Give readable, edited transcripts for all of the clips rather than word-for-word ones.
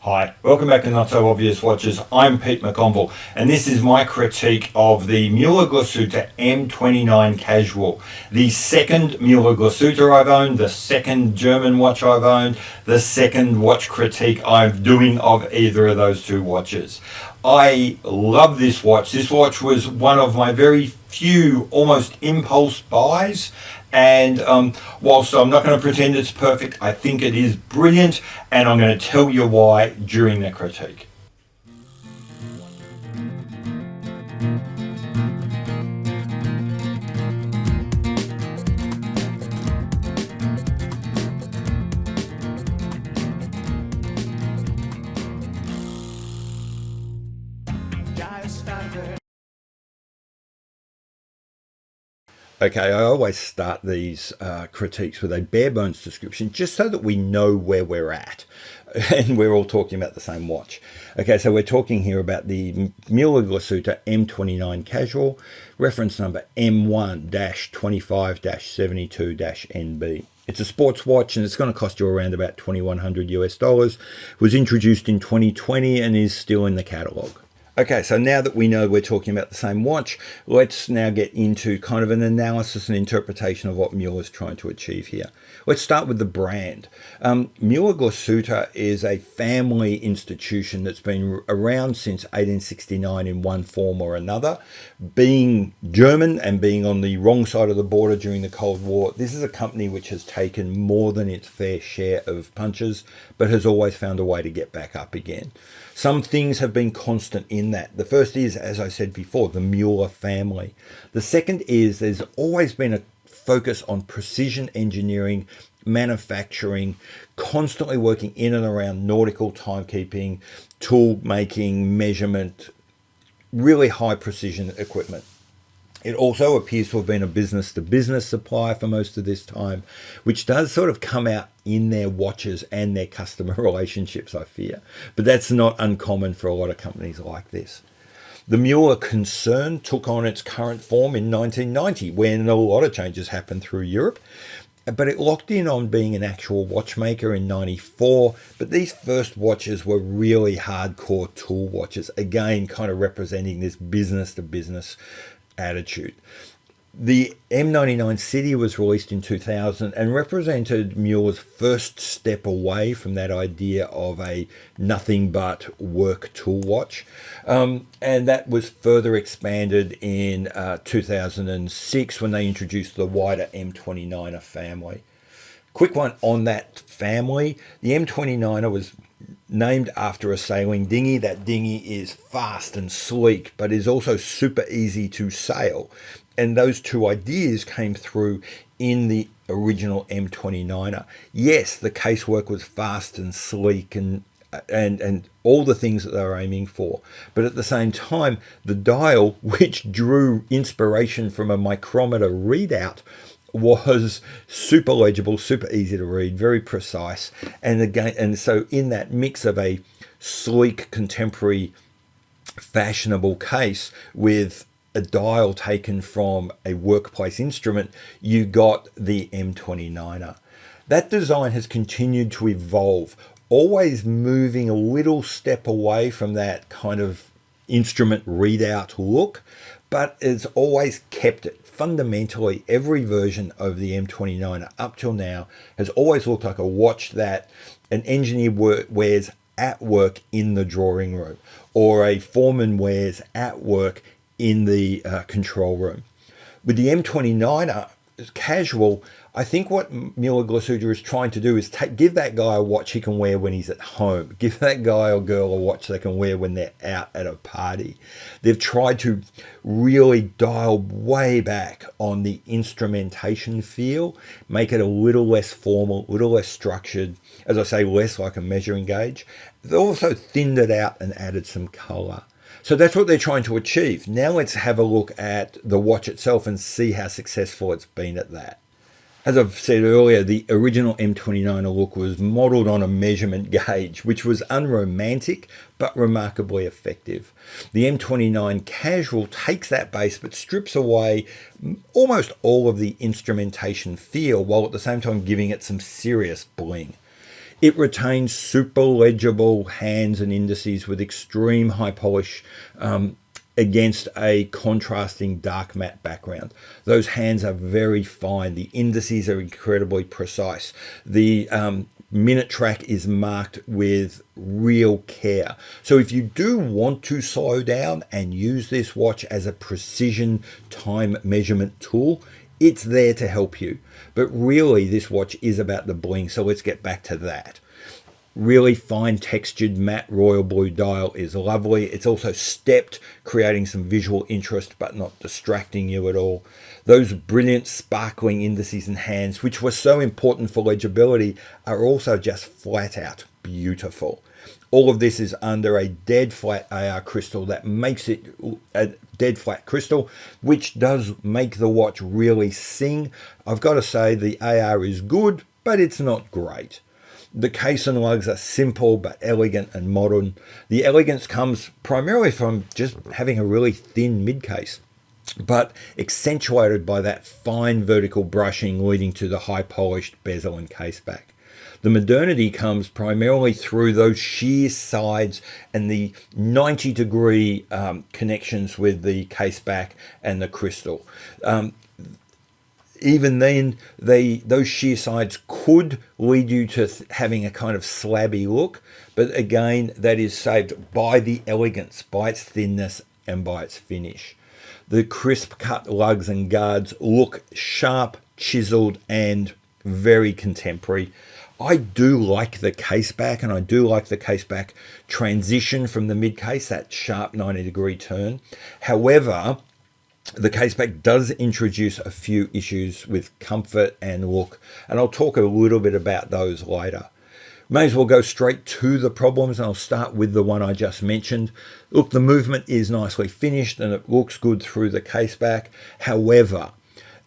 Hi, welcome back to Not So Obvious Watches. I'm Pete McConville, and this is my critique of the Muhle Glashutte M29 Casual, the second Muhle Glashutte I've owned, the second German watch I've owned, the second watch critique I'm doing of either of those two watches. I love this watch. This watch was one of my very few almost impulse buys, and whilst I'm not going to pretend it's perfect, I think it is brilliant, and I'm going to tell you why during the critique. Okay, I always start these critiques with a bare bones description just so that we know where we're at and we're all talking about the same watch. Okay, so we're talking here about the Muhle Glashutte M29 Casual, reference number M1-25-72-NB. It's a sports watch and it's going to cost you around about $2,100 US. Was introduced in 2020 and is still in the catalogue. Okay, so now that we know we're talking about the same watch, let's now get into kind of an analysis and interpretation of what Muhle is trying to achieve here. Let's start with the brand. Muhle Glashutte is a family institution that's been around since 1869 in one form or another. Being German and being on the wrong side of the border during the Cold War, this is a company which has taken more than its fair share of punches, but has always found a way to get back up again. Some things have been constant in that. The first is, as I said before, the Muhle family. The second is there's always been a focus on precision engineering, manufacturing, constantly working in and around nautical timekeeping, tool making, measurement, really high precision equipment. It also appears to have been a business-to-business supplier for most of this time, which does sort of come out in their watches and their customer relationships, I fear. But that's not uncommon for a lot of companies like this. The Muhle concern took on its current form in 1990, when a lot of changes happened through Europe. But it locked in on being an actual watchmaker in 94. But these first watches were really hardcore tool watches, again, kind of representing this business-to-business attitude. The M99 City was released in 2000 and represented Muhle's first step away from that idea of a nothing but work tool watch. And that was further expanded in 2006 when they introduced the wider M29er family. Quick one on that family. The M29er was named after a sailing dinghy. That dinghy is fast and sleek, but is also super easy to sail. And those two ideas came through in the original M29er. Yes, the casework was fast and sleek and all the things that they were aiming for. But at the same time, the dial, which drew inspiration from a micrometer readout, was super legible, super easy to read, very precise. And again, and so in that mix of a sleek, contemporary, fashionable case with a dial taken from a workplace instrument, you got the M29er. That design has continued to evolve, always moving a little step away from that kind of instrument readout look, but it's always kept it. Fundamentally, every version of the M29 up till now has always looked like a watch that an engineer wears at work in the drawing room, or a foreman wears at work in the control room. With the M29 Casual, I think what Muhle Glashutte is trying to do is give that guy a watch he can wear when he's at home. Give that guy or girl a watch they can wear when they're out at a party. They've tried to really dial way back on the instrumentation feel, make it a little less formal, a little less structured, as I say, less like a measuring gauge. They've also thinned it out and added some color. So that's what they're trying to achieve. Now let's have a look at the watch itself and see how successful it's been at that. As I've said earlier, the original M29 look was modelled on a measurement gauge, which was unromantic but remarkably effective. The M29 Casual takes that base but strips away almost all of the instrumentation feel, while at the same time giving it some serious bling. It retains super legible hands and indices with extreme high polish against a contrasting dark matte background. Those hands are very fine. The indices are incredibly precise. The minute track is marked with real care. So if you do want to slow down and use this watch as a precision time measurement tool, it's there to help you. But really, this watch is about the bling, so let's get back to that. Really fine textured matte royal blue dial is lovely. It's also stepped, creating some visual interest but not distracting you at all. Those brilliant sparkling indices and hands, which were so important for legibility, are also just flat out beautiful. All of this is under a dead flat AR crystal that makes it a dead flat crystal, which does make the watch really sing. I've got to say the AR is good, but it's not great. The case and lugs are simple but elegant and modern. The elegance comes primarily from just having a really thin mid case, but accentuated by that fine vertical brushing leading to the high polished bezel and case back. The modernity comes primarily through those sheer sides and the 90-degree connections with the case back and the crystal. Even then, those sheer sides could lead you to having a kind of slabby look, but again, that is saved by the elegance, by its thinness, and by its finish. The crisp cut lugs and guards look sharp, chiseled, and very contemporary. I do like the case back, and I do like the case back transition from the mid case, that sharp 90-degree turn. However, the caseback does introduce a few issues with comfort and look, and I'll talk a little bit about those later. May as well go straight to the problems, and I'll start with the one I just mentioned. Look, the movement is nicely finished and it looks good through the caseback. However,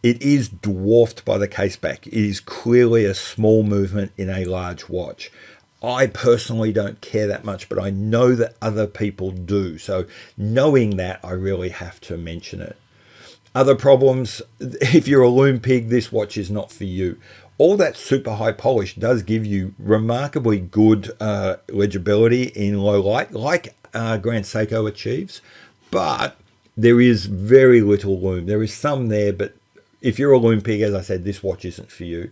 it is dwarfed by the caseback. It is clearly a small movement in a large watch. I personally don't care that much, but I know that other people do. So knowing that, I really have to mention it. Other problems, if you're a loom pig, this watch is not for you. All that super high polish does give you remarkably good legibility in low light, like Grand Seiko achieves, but there is very little loom. There is some there, but if you're a loom pig, as I said, this watch isn't for you.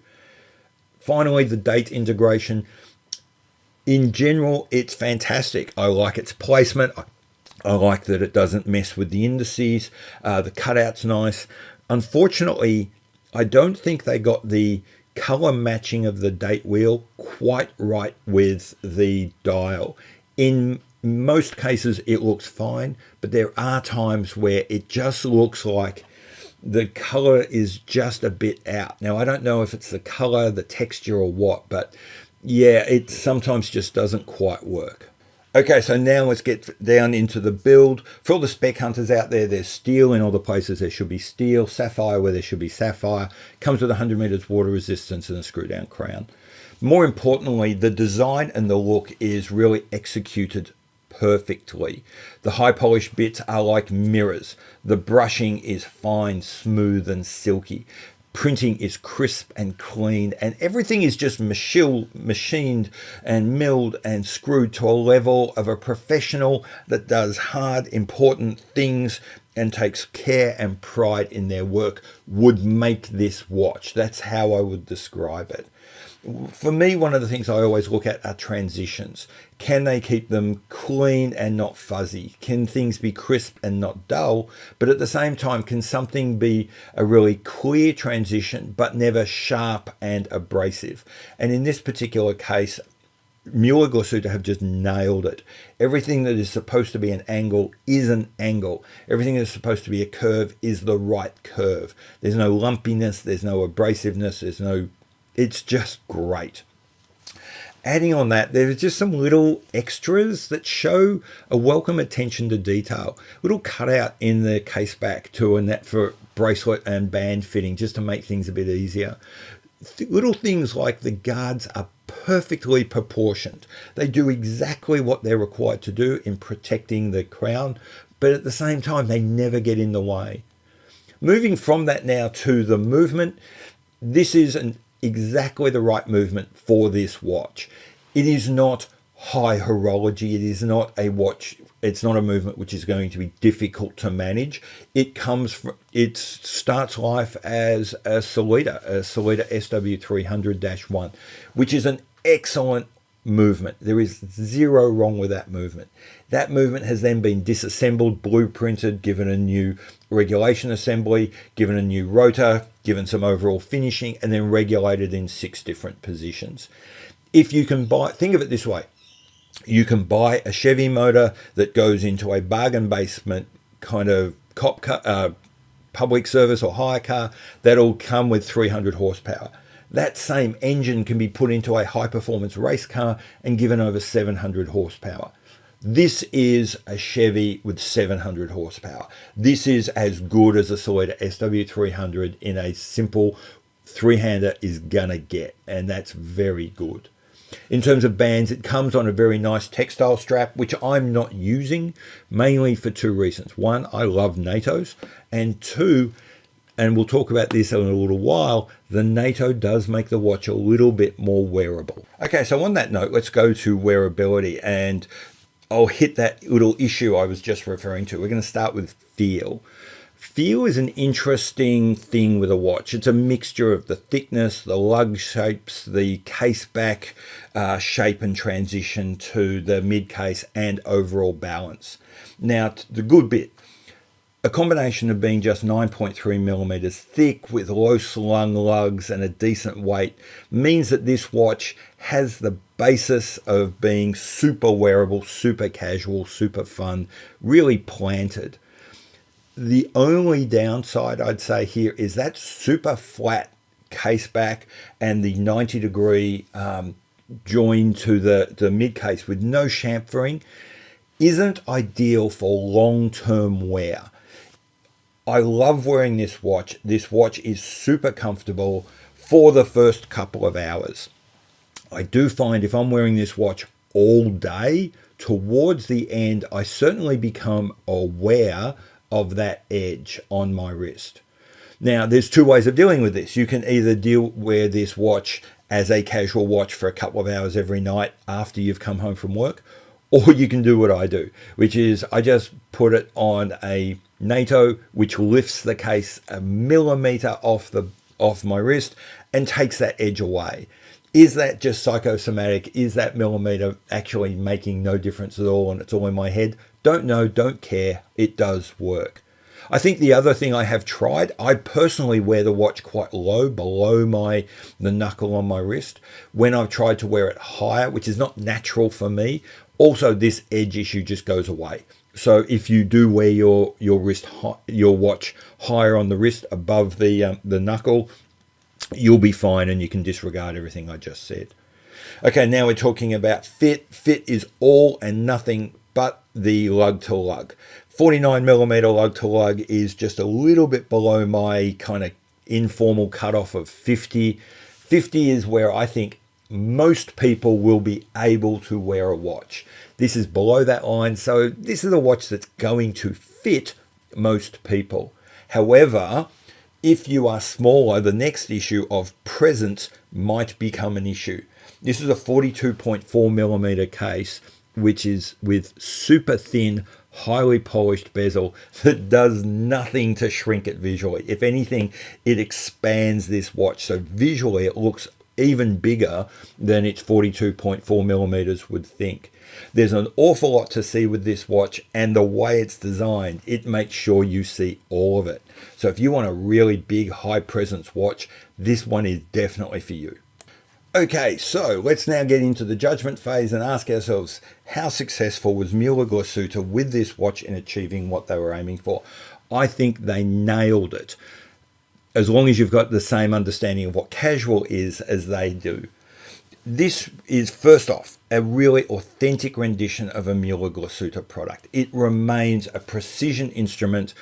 Finally, the date integration. In general, it's fantastic. I like its placement. I like that it doesn't mess with the indices. The cutout's nice. Unfortunately, I don't think they got the color matching of the date wheel quite right with the dial. In most cases, it looks fine, but there are times where it just looks like the color is just a bit out. Now, I don't know if it's the color, the texture, or what, but yeah, it sometimes just doesn't quite work. Okay, so now let's get down into the build. For all the spec hunters out there, there's steel in all the places there should be steel, sapphire where there should be sapphire. Comes with 100 meters water resistance and a screw down crown. More importantly, the design and the look is really executed perfectly. The high polished bits are like mirrors. The brushing is fine, smooth, and silky. Printing is crisp and clean, and everything is just machined and milled and screwed to a level of a professional that does hard, important things and takes care and pride in their work would make this watch. That's how I would describe it. For me, one of the things I always look at are transitions. Can they keep them clean and not fuzzy? Can things be crisp and not dull? But at the same time, can something be a really clear transition but never sharp and abrasive? And in this particular case, Muhle Glashutte have just nailed it. Everything that is supposed to be an angle is an angle. Everything that is supposed to be a curve is the right curve. There's no lumpiness, there's no abrasiveness, it's just great. Adding on that, there's just some little extras that show a welcome attention to detail. Little cutout in the case back too, and that for bracelet and band fitting, just to make things a bit easier. Little things like the guards are perfectly proportioned. They do exactly what they're required to do in protecting the crown, but at the same time, they never get in the way. Moving from that now to the movement, this is exactly the right movement for this watch. It is not high horology. It is not a watch. It's not a movement which is going to be difficult to manage. It starts life as a Solita SW300-1, which is an excellent movement. There is zero wrong with that movement. That movement has then been disassembled, blueprinted, given a new regulation assembly, given a new rotor, given some overall finishing, and then regulated in 6 different positions. If you can think of it this way, you can buy a Chevy motor that goes into a bargain basement kind of public service or hire car that'll come with 300 horsepower. That same engine can be put into a high-performance race car and given over 700 horsepower. This is a Chevy with 700 horsepower. This is as good as a Solita SW300 in a simple three-hander is gonna get, and that's very good. In terms of bands, it comes on a very nice textile strap, which I'm not using, mainly for 2 reasons. 1, I love NATOs, and 2, and we'll talk about this in a little while, the NATO does make the watch a little bit more wearable. Okay, so on that note, let's go to wearability, and I'll hit that little issue I was just referring to. We're going to start with feel. Feel is an interesting thing with a watch. It's a mixture of the thickness, the lug shapes, the case back shape and transition to the mid case, and overall balance. Now, the good bit, a combination of being just 9.3 millimeters thick with low slung lugs and a decent weight means that this watch has the basis of being super wearable, super casual, super fun, really planted. The only downside I'd say here is that super flat case back and the 90-degree join to the mid case with no chamfering isn't ideal for long-term wear. I love wearing this watch. This watch is super comfortable for the first couple of hours. I do find if I'm wearing this watch all day, towards the end, I certainly become aware of that edge on my wrist. Now, there's 2 ways of dealing with this. You can either wear this watch as a casual watch for a couple of hours every night after you've come home from work, or you can do what I do, which is I just put it on a NATO, which lifts the case a millimeter off my wrist and takes that edge away. Is that just psychosomatic? Is that millimeter actually making no difference at all and it's all in my head? Don't know, don't care. It does work. I think the other thing I have tried, I personally wear the watch quite low, below the knuckle on my wrist. When I've tried to wear it higher, which is not natural for me, also this edge issue just goes away. So if you do wear your watch higher on the wrist above the knuckle, you'll be fine and you can disregard everything I just said. Okay, now we're talking about fit. Fit is all and nothing but the lug to lug. 49 millimeter lug to lug is just a little bit below my kind of informal cutoff of 50. 50 is where I think most people will be able to wear a watch. This is below that line, so this is a watch that's going to fit most people. However, if you are smaller, the next issue of presence might become an issue. This is a 42.4 millimeter case, which is with super thin, highly polished bezel that does nothing to shrink it visually. If anything, it expands this watch. So visually, it looks even bigger than its 42.4 millimeters would think. There's an awful lot to see with this watch, and the way it's designed, it makes sure you see all of it. So if you want a really big, high presence watch, this one is definitely for you. Okay, so let's now get into the judgment phase and ask ourselves, how successful was Muhle Glashutte with this watch in achieving what they were aiming for? I think they nailed it, as long as you've got the same understanding of what casual is as they do. This is, first off, a really authentic rendition of a Muhle Glashutte product. It remains a precision instrument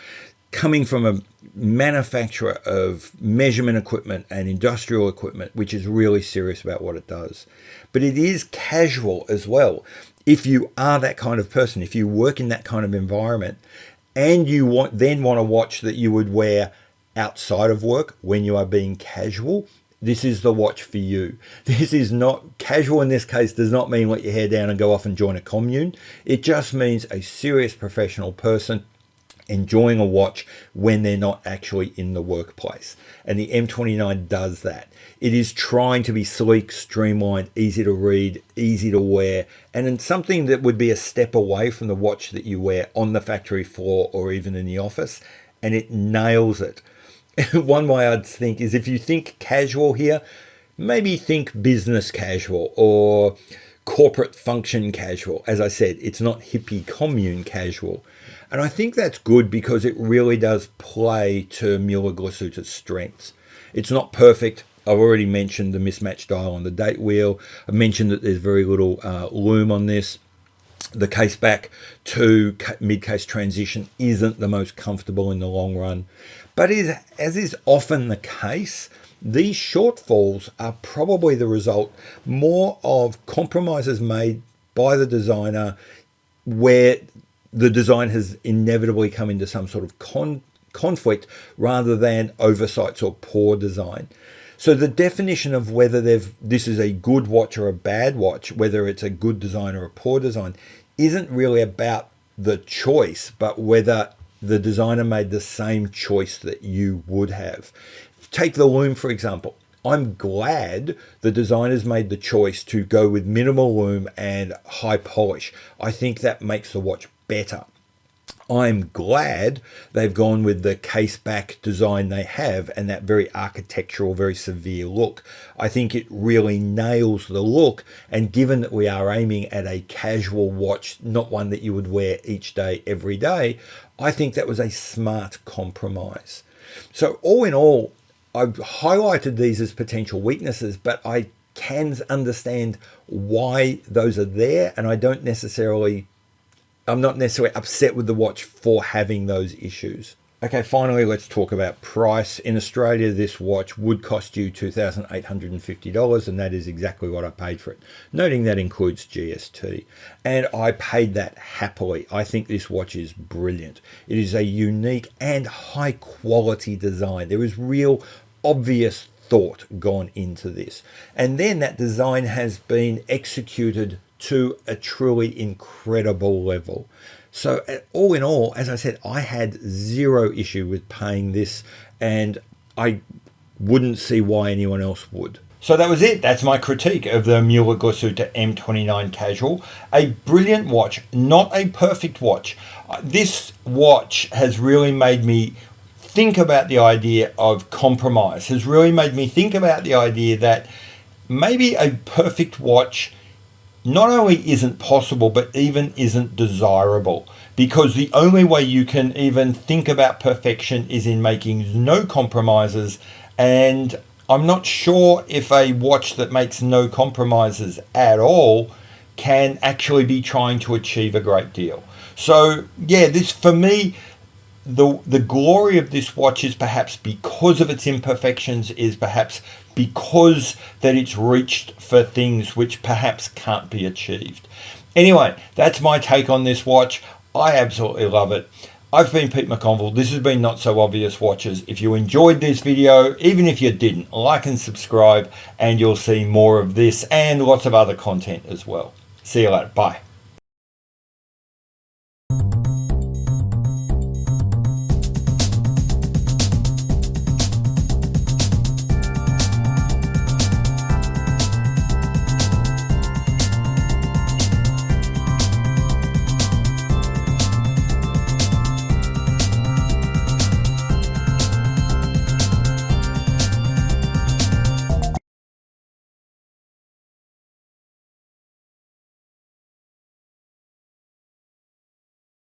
coming from a manufacturer of measurement equipment and industrial equipment, which is really serious about what it does. But it is casual as well. If you are that kind of person, if you work in that kind of environment, and you then want a watch that you would wear outside of work when you are being casual, this is the watch for you. This is not casual. In this case does not mean let your hair down and go off and join a commune. It just means a serious professional person enjoying a watch when they're not actually in the workplace. And the M29 does that. It is trying to be sleek, streamlined, easy to read, easy to wear, and in something that would be a step away from the watch that you wear on the factory floor or even in the office, and it nails it. One way I'd think is, if you think casual here, maybe think business casual or corporate function casual. As I said, it's not hippie commune casual. And I think that's good because it really does play to Muhle Glashutte's strengths. It's not perfect. I've already mentioned the mismatched dial on the date wheel. I've mentioned that there's very little loom on this. The case back to mid-case transition isn't the most comfortable in the long run. But as is often the case, these shortfalls are probably the result more of compromises made by the designer where the design has inevitably come into some sort of conflict rather than oversights or poor design. So the definition of whether this is a good watch or a bad watch, whether it's a good design or a poor design, isn't really about the choice, but whether the designer made the same choice that you would have. Take the loom, for example. I'm glad the designers made the choice to go with minimal loom and high polish. I think that makes the watch better. I'm glad they've gone with the case back design they have and that very architectural, very severe look. I think it really nails the look, and given that we are aiming at a casual watch, not one that you would wear each day, every day, I think that was a smart compromise. So all in all, I've highlighted these as potential weaknesses, but I can understand why those are there, and I'm not necessarily upset with the watch for having those issues. Okay, finally, let's talk about price. In Australia, this watch would cost you $2,850, and that is exactly what I paid for it, noting that includes GST. And I paid that happily. I think this watch is brilliant. It is a unique and high quality design. There is real obvious thought gone into this. And then that design has been executed to a truly incredible level. So all in all, as I said, I had zero issue with paying this, and I wouldn't see why anyone else would. So that was it. That's my critique of the Muhle Glashutte M29 Casual. A brilliant watch, not a perfect watch. This watch has really made me think about the idea of compromise, has really made me think about the idea that maybe a perfect watch not only isn't possible, but even isn't desirable, because the only way you can even think about perfection is in making no compromises. And I'm not sure if a watch that makes no compromises at all can actually be trying to achieve a great deal. So yeah, this, for me, the glory of this watch is perhaps because of its imperfections, is perhaps because that it's reached for things which perhaps can't be achieved. Anyway, that's my take on this watch. I absolutely love it. I've been Pete McConville. This has been Not So Obvious Watches. If you enjoyed this video, even if you didn't, like and subscribe, and you'll see more of this and lots of other content as well. See you later. Bye.